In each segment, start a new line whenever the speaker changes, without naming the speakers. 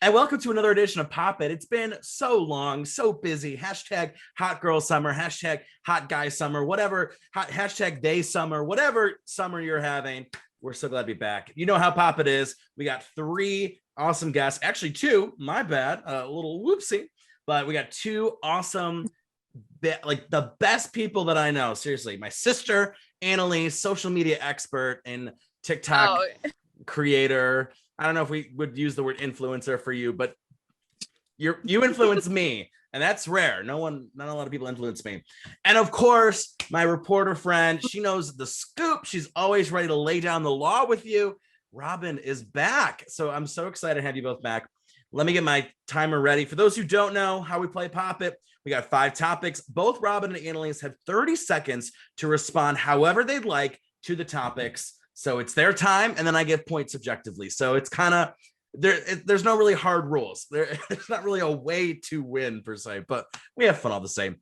and welcome to another edition of Pop It. It's been so long, so busy. Hashtag hot girl summer, hashtag hot guy summer, whatever, hashtag day summer, whatever summer you're having. We're so glad to be back. You know how Pop It is. We got three awesome guests, actually two, my bad, a little whoopsie, but we got two awesome, like the best people that I know. Seriously, my sister, Annalise, social media expert and TikTok creator. I don't know if we would use the word influencer for you, but you influence me, and that's rare. Not a lot of people influence me. And of course, my reporter friend, she knows the scoop. She's always ready to lay down the law with you. Robin is back. So I'm so excited to have you both back. Let me get my timer ready. For those who don't know how we play Pop It, we got 5 topics. Both Robin and Annalise have 30 seconds to respond however they'd like to the topics. So it's their time, and then I give points subjectively. So it's kind of, there's no really hard rules. There's not really a way to win per se, but we have fun all the same.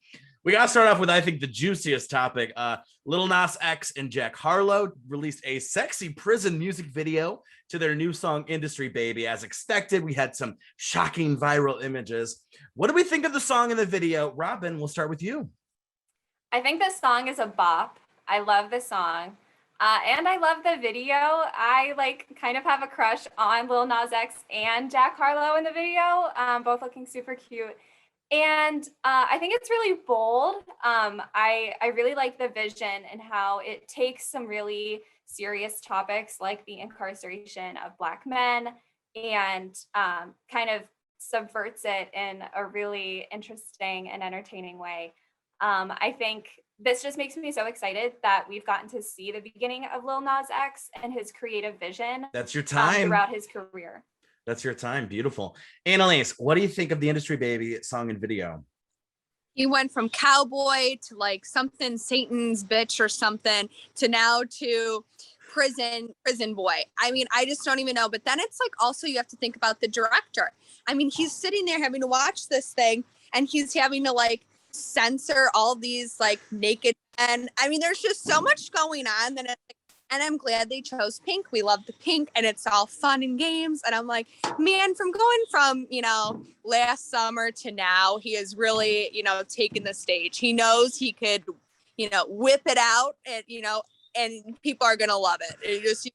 We got to start off with, I think, the juiciest topic. Lil Nas X and Jack Harlow released a sexy prison music video to their new song, Industry Baby. As expected, we had some shocking viral images. What do we think of the song and the video? Robin, we'll start with you.
I think this song is a bop. I love this song. And I love the video. I kind of have a crush on Lil Nas X and Jack Harlow in the video, both looking super cute. And I think it's really bold. I really like the vision and how it takes some really serious topics like the incarceration of Black men and kind of subverts it in a really interesting and entertaining way. I think this just makes me so excited that we've gotten to see the beginning of Lil Nas X and his creative vision.
That's your time.
Throughout his career.
That's your time. Beautiful. Annalise, what do you think of the Industry Baby song and video?
He went from cowboy to like something Satan's bitch or something to now to prison boy. I mean, I just don't even know. But then it's like also you have to think about the director. I mean, he's sitting there having to watch this thing and he's having to like censor all these like naked men. I mean, there's just so much going on that and I'm glad they chose pink. We love the pink and it's all fun and games. And I'm like, man, from going from, last summer to now, he has really, taken the stage. He knows he could, whip it out and, and people are going to love it. It just,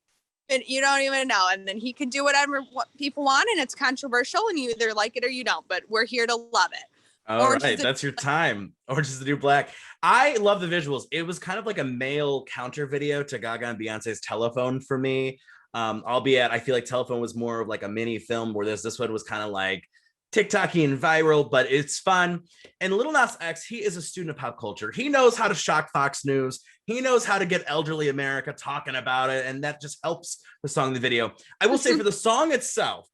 you don't even know. And then he can do whatever people want and it's controversial and you either like it or you don't, but we're here to love it.
All right, that's your time. Orange is the New Black. I love the visuals. It was kind of like a male counter video to Gaga and Beyonce's Telephone for me. Albeit I feel like Telephone was more of like a mini film, where this one was kind of like TikTok-y and viral, but it's fun. And Lil Nas X, he is a student of pop culture. He knows how to shock Fox News. He knows how to get elderly America talking about it, and that just helps the song and the video. I will say for the song itself,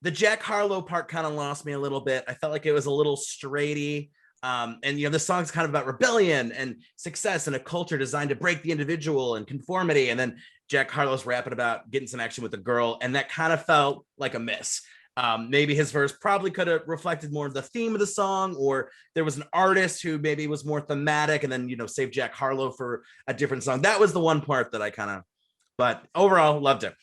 the Jack Harlow part kind of lost me a little bit. I felt like it was a little straighty. And, the song's kind of about rebellion and success and a culture designed to break the individual and conformity. And then Jack Harlow's rapping about getting some action with a girl. And that kind of felt like a miss. Maybe his verse probably could have reflected more of the theme of the song, or there was an artist who maybe was more thematic and then, save Jack Harlow for a different song. That was the one part that but overall loved it.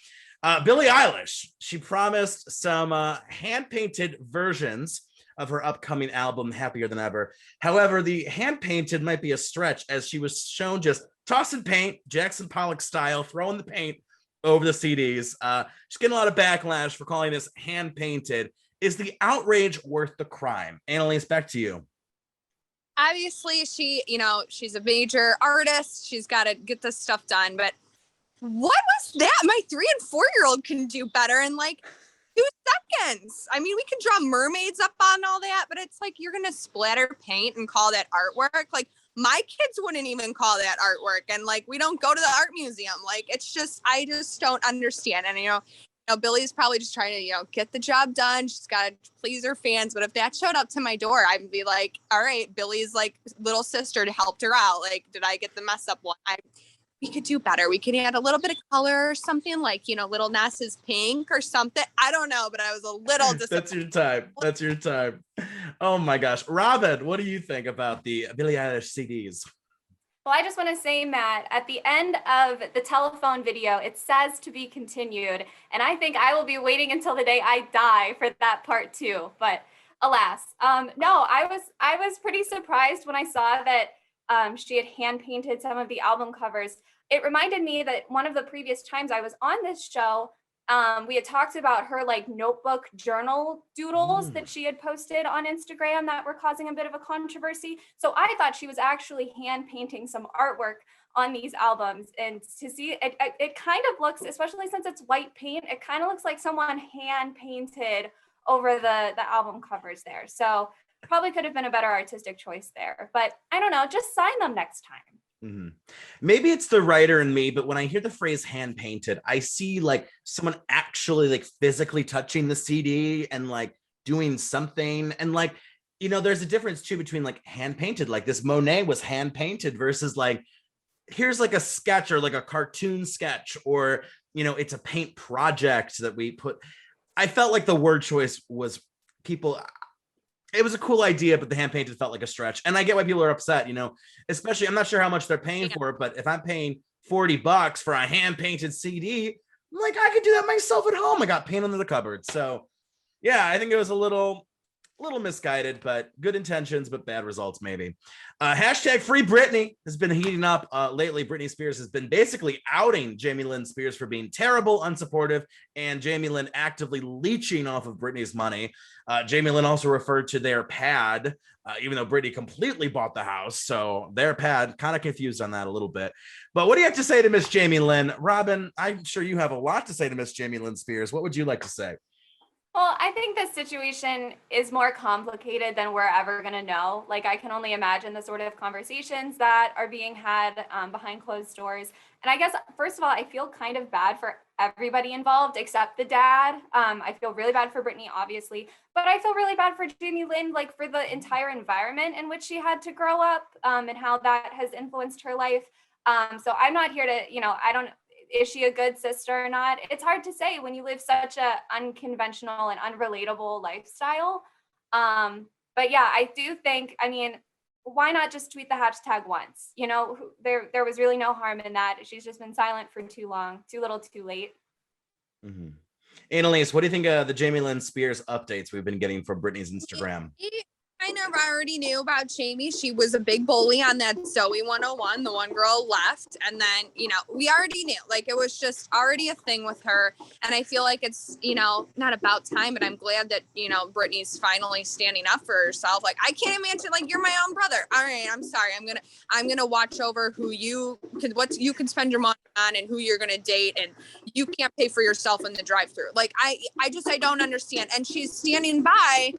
Billie Eilish, she promised some hand-painted versions of her upcoming album, Happier Than Ever. However, the hand-painted might be a stretch, as she was shown just tossing paint, Jackson Pollock style, throwing the paint over the CDs. She's getting a lot of backlash for calling this hand-painted. Is the outrage worth the crime? Annalise, back to you.
Obviously, she's a major artist. She's got to get this stuff done, but what was that? My 3 and 4-year-old can do better in like 2 seconds. I mean, we can draw mermaids up on all that, but it's like you're going to splatter paint and call that artwork. Like my kids wouldn't even call that artwork. And like, we don't go to the art museum. Like, it's just, I just don't understand. And, Billie's probably just trying to, get the job done. She's got to please her fans. But if that showed up to my door, I'd be like, all right, Billie's like little sister helped her out. Like, did I get the mess up one? We could do better. We could add a little bit of color or something like, Little Nas's pink or something. I don't know, but I was a little disappointed.
That's your time. Oh my gosh. Robin, what do you think about the Billie Eilish CDs?
Well, I just want to say, Matt, at the end of the telephone video, it says to be continued. And I think I will be waiting until the day I die for that part too. But alas, no, I was pretty surprised when I saw that she had hand painted some of the album covers. It reminded me that one of the previous times I was on this show, we had talked about her like notebook journal doodles that she had posted on Instagram that were causing a bit of a controversy. So I thought she was actually hand painting some artwork on these albums, and to see it kind of looks, especially since it's white paint, it kind of looks like someone hand painted over the album covers there. So probably could have been a better artistic choice there, but I don't know, just sign them next time.
Mm-hmm. Maybe it's the writer in me, but when I hear the phrase hand painted, I see like someone actually like physically touching the CD and like doing something. And like, you know, there's a difference too between like hand painted, like this Monet was hand painted versus like, here's like a sketch or like a cartoon sketch, or, you know, it's a paint project that we put. I felt like the word choice was people. It was a cool idea, but the hand painted felt like a stretch. And I get why people are upset, you know, especially, I'm not sure how much they're paying for it, but if I'm paying $40 for a hand painted CD, I'm like, I could do that myself at home. I got paint under the cupboard. So yeah, I think it was a little misguided, but good intentions, but bad results maybe. Hashtag free Britney has been heating up lately. Britney Spears has been basically outing Jamie Lynn Spears for being terrible, unsupportive, and Jamie Lynn actively leeching off of Britney's money. Jamie Lynn also referred to their pad, even though Britney completely bought the house. So their pad, kind of confused on that a little bit. But what do you have to say to Miss Jamie Lynn? Robin, I'm sure you have a lot to say to Miss Jamie Lynn Spears. What would you like to say?
Well, I think this situation is more complicated than we're ever going to know. Like, I can only imagine the sort of conversations that are being had behind closed doors. And I guess, first of all, I feel kind of bad for everybody involved except the dad. I feel really bad for Brittany, obviously, but I feel really bad for Jamie Lynn, like for the entire environment in which she had to grow up and how that has influenced her life. So I'm not here to, you know, is she a good sister or not? It's hard to say when you live such a unconventional and unrelatable lifestyle. But yeah, I do think, I mean, why not just tweet the hashtag once? You know, there was really no harm in that. She's just been silent for too long, too little, too late.
Mm-hmm. Annalise, what do you think of the Jamie Lynn Spears updates we've been getting from Britney's Instagram?
Kind of already knew about Jamie. She was a big bully on that Zoe 101. The one girl left. And then, you know, we already knew. Like, it was just already a thing with her. And I feel like it's, you know, not about time, but I'm glad that, you know, Britney's finally standing up for herself. Like, I can't imagine, like, you're my own brother. All right, I'm sorry. I'm gonna watch over who you can spend your money on and who you're gonna date, and you can't pay for yourself in the drive-thru. Like, I don't understand. And she's standing by,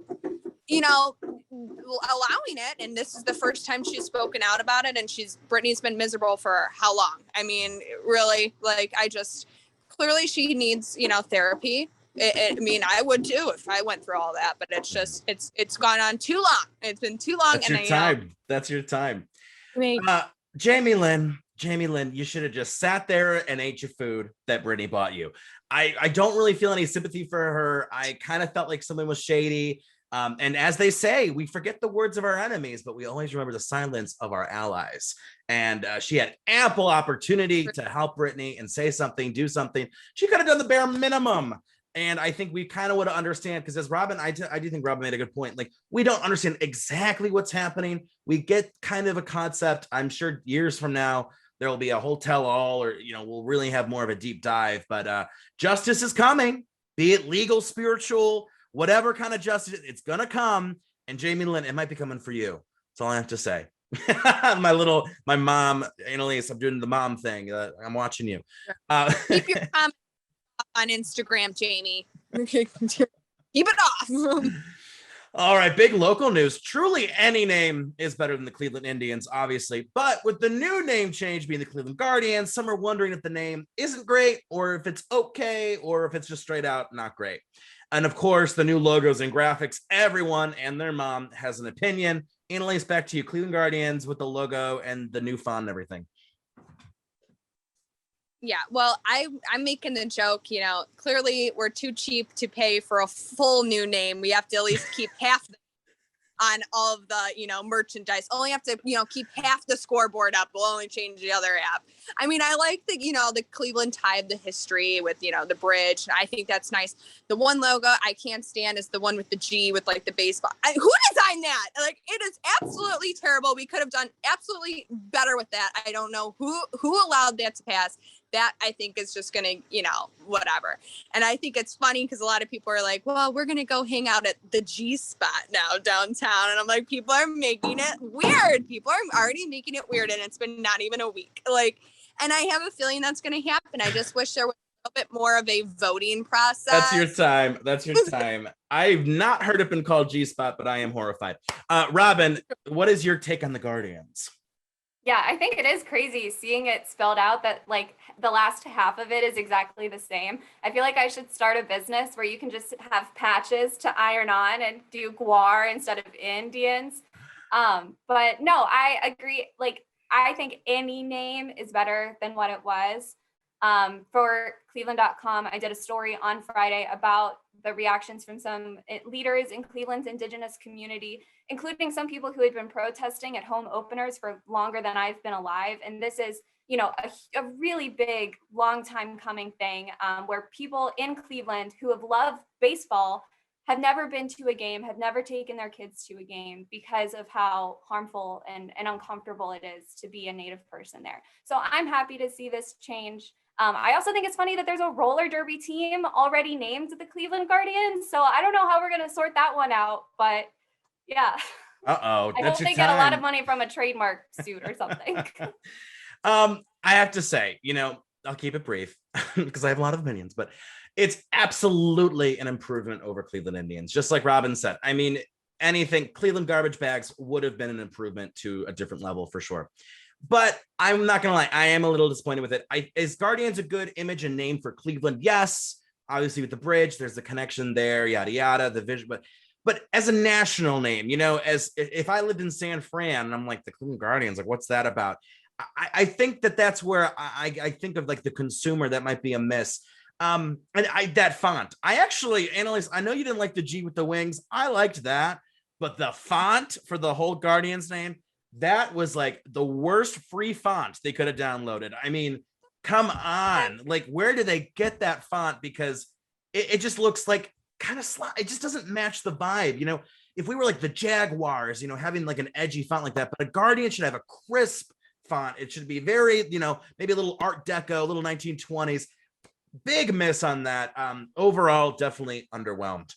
you know, allowing it, and this is the first time she's spoken out about it, and Britney's been miserable for how long? I mean, really, like, clearly she needs, you know, therapy. I mean, I would too if I went through all that, but it's just, it's gone on too long. It's been too long.
That's your time. That's your time. Jamie Lynn, you should have just sat there and ate your food that Britney bought you. I don't really feel any sympathy for her. I kind of felt like something was shady. And as they say, we forget the words of our enemies, but we always remember the silence of our allies. And she had ample opportunity to help Britney and say something, do something. She could have done the bare minimum. And I think we kind of would understand, because as Robin, I do think Robin made a good point. Like, we don't understand exactly what's happening. We get kind of a concept. I'm sure years from now, there will be a whole tell-all, or, you know, we'll really have more of a deep dive. But justice is coming, be it legal, spiritual, whatever kind of justice, it's gonna come. And Jamie Lynn, it might be coming for you. That's all I have to say. my mom, Annalise, I'm doing the mom thing. I'm watching you.
Keep your comments on Instagram, Jamie. Keep it off.
All right, big local news. Truly, any name is better than the Cleveland Indians, obviously. But with the new name change being the Cleveland Guardians, some are wondering if the name isn't great, or if it's okay, or if it's just straight out not great. And of course, the new logos and graphics, everyone and their mom has an opinion. Annalise, back to you. Cleveland Guardians with the logo and the new font and everything.
Yeah, well, I'm making the joke, you know, clearly we're too cheap to pay for a full new name. We have to at least keep half the on all of the, merchandise. Only have to, keep half the scoreboard up. We'll only change the other app. I mean, I like the, the Cleveland tie, the history with, the bridge. I think that's nice. The one logo I can't stand is the one with the G with like the baseball. Who designed that? Like, it is absolutely terrible. We could have done absolutely better with that. I don't know who allowed that to pass. That I think is just going to, whatever. And I think it's funny because a lot of people are like, well, we're going to go hang out at the G spot now downtown. And I'm like, people are making it weird. People are already making it weird. And it's been not even a week. Like, and I have a feeling that's going to happen. I just wish there was a little bit more of a voting process.
That's your time. That's your time. I've not heard it been called G spot, but I am horrified. Robin, what is your take on the Guardians?
Yeah, I think it is crazy seeing it spelled out that like the last half of it is exactly the same. I feel like I should start a business where you can just have patches to iron on and do Guar instead of Indians. But no, I agree. Like, I think any name is better than what it was. For Cleveland.com, I did a story on Friday about the reactions from some leaders in Cleveland's indigenous community, including some people who had been protesting at home openers for longer than I've been alive. And this is, a really big, long time coming thing where people in Cleveland who have loved baseball have never been to a game, have never taken their kids to a game because of how harmful and uncomfortable it is to be a Native person there. So I'm happy to see this change. I also think it's funny that there's a roller derby team already named the Cleveland Guardians. So I don't know how we're going to sort that one out, but yeah.
Uh-oh.
I hope they get a lot of money from a trademark suit or something.
I have to say, I'll keep it brief because I have a lot of opinions, but it's absolutely an improvement over Cleveland Indians. Just like Robin said, I mean, anything Cleveland garbage bags would have been an improvement to a different level for sure. But I'm not going to lie, I am a little disappointed with it. Is Guardians a good image and name for Cleveland? Yes. Obviously with the bridge, there's the connection there, yada, yada, the vision. But as a national name, as if I lived in San Fran and I'm like the Cleveland Guardians, like, what's that about? I think that's where I think of like the consumer that might be a miss. And that font, I actually, Annalise, I know you didn't like the G with the wings. I liked that, but the font for the whole Guardians name, that was like the worst free font they could have downloaded. I mean, come on, like, where do they get that font? Because it just looks like kind of it just doesn't match the vibe. If we were like the Jaguars, having like an edgy font like that, but a Guardian should have a crisp font. It should be very, maybe a little Art Deco, a little 1920s. Big miss on that. Overall, definitely underwhelmed.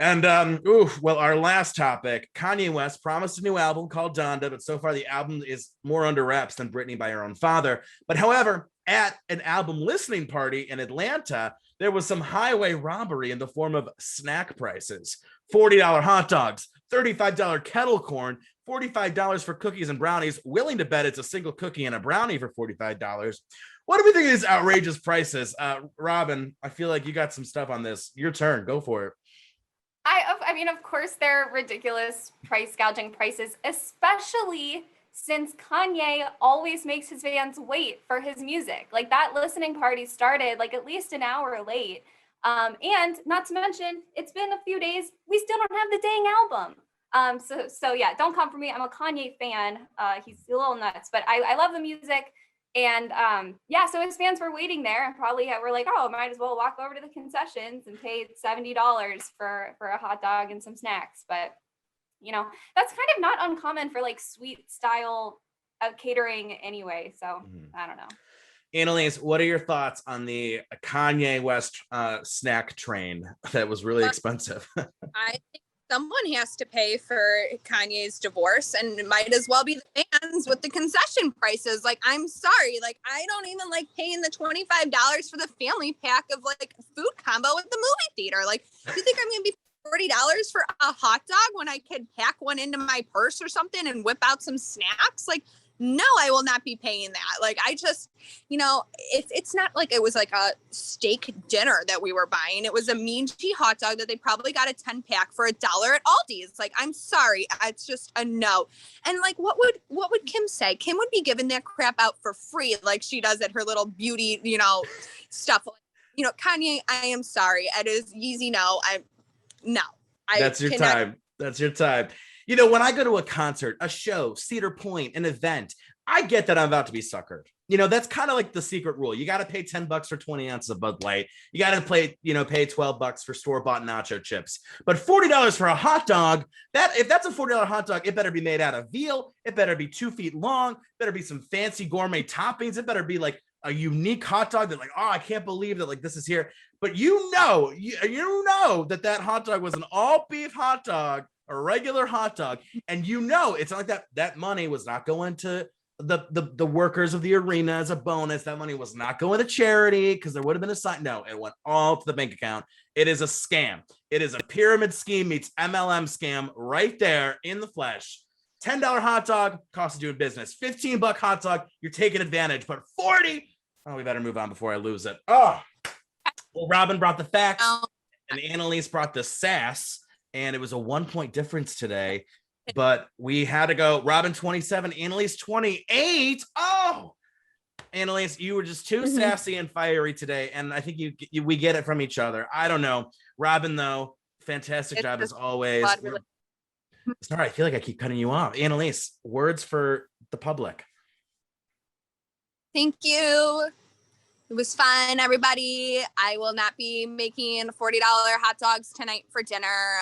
And well, our last topic, Kanye West promised a new album called Donda, but so far the album is more under wraps than Britney by her own father. But however, at an album listening party in Atlanta, there was some highway robbery in the form of snack prices. $40 hot dogs, $35 kettle corn, $45 for cookies and brownies. Willing to bet it's a single cookie and a brownie for $45. What do we think of these outrageous prices? Robin, I feel like you got some stuff on this. Your turn. Go for it.
I mean, of course, they're ridiculous price gouging prices, especially since Kanye always makes his fans wait for his music. Like, that listening party started like at least an hour late. And not to mention, it's been a few days. We still don't have the dang album. So yeah, don't come for me. I'm a Kanye fan. He's a little nuts, but I love the music. And yeah, so his fans were waiting there and probably were like, oh, might as well walk over to the concessions and pay $70 for a hot dog and some snacks. But, that's kind of not uncommon for like sweet style catering anyway. So I don't know.
Annalise, what are your thoughts on the Kanye West snack train that was really expensive?
I think someone has to pay for Kanye's divorce, and it might as well be the fans with the concession prices. Like, I'm sorry, like, I don't even like paying the $25 for the family pack of like food combo at the movie theater. Like, do you think I'm gonna be $40 for a hot dog when I could pack one into my purse or something and whip out some snacks? Like, no, I will not be paying that. Like, I just, it's not like it was like a steak dinner that we were buying. It was a mean G hot dog that they probably got a 10 pack for $1 at Aldi's. Like, I'm sorry. It's just a no. And like, what would Kim say? Kim would be giving that crap out for free. Like she does at her little beauty, stuff. Kanye, I am sorry. It is Yeezy. No. That's
your time. That's your time. You know, when I go to a concert, a show, Cedar Point, an event, I get that I'm about to be suckered. You know, that's kind of like the secret rule. You got to pay $10 for 20 ounces of Bud Light. You got to pay $12 for store-bought nacho chips. But $40 for a hot dog, if that's a $40 hot dog, it better be made out of veal. It better be 2 feet long. Better be some fancy gourmet toppings. It better be like a unique hot dog that like, oh, I can't believe that like this is here. But you know that hot dog was an all beef hot dog, a regular hot dog. And you know, it's not like that money was not going to the workers of the arena as a bonus. That money was not going to charity because there would have been a sign. No, it went all to the bank account. It is a scam. It is a pyramid scheme meets MLM scam right there in the flesh. $10 hot dog costs you doing business. $15 hot dog, you're taking advantage. But 40, oh, we better move on before I lose it. Oh, well, Robin brought the facts and Annalise brought the sass, and it was a 1 point difference today. But we had to go Robin 27, Annalise 28. Oh, Annalise, you were just too sassy and fiery today. And I think we get it from each other. I don't know. Robin, though, fantastic job as always. Sorry, I feel like I keep cutting you off. Annalise, words for the public.
Thank you. It was fun, everybody. I will not be making $40 hot dogs tonight for dinner.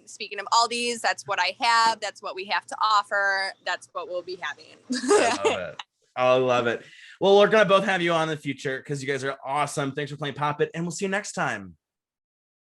Speaking of Aldi's, that's what I have. That's what we have to offer. That's what we'll be having.
I love it. I love it. Well, we're going to both have you on in the future because you guys are awesome. Thanks for playing Pop It, and we'll see you next time.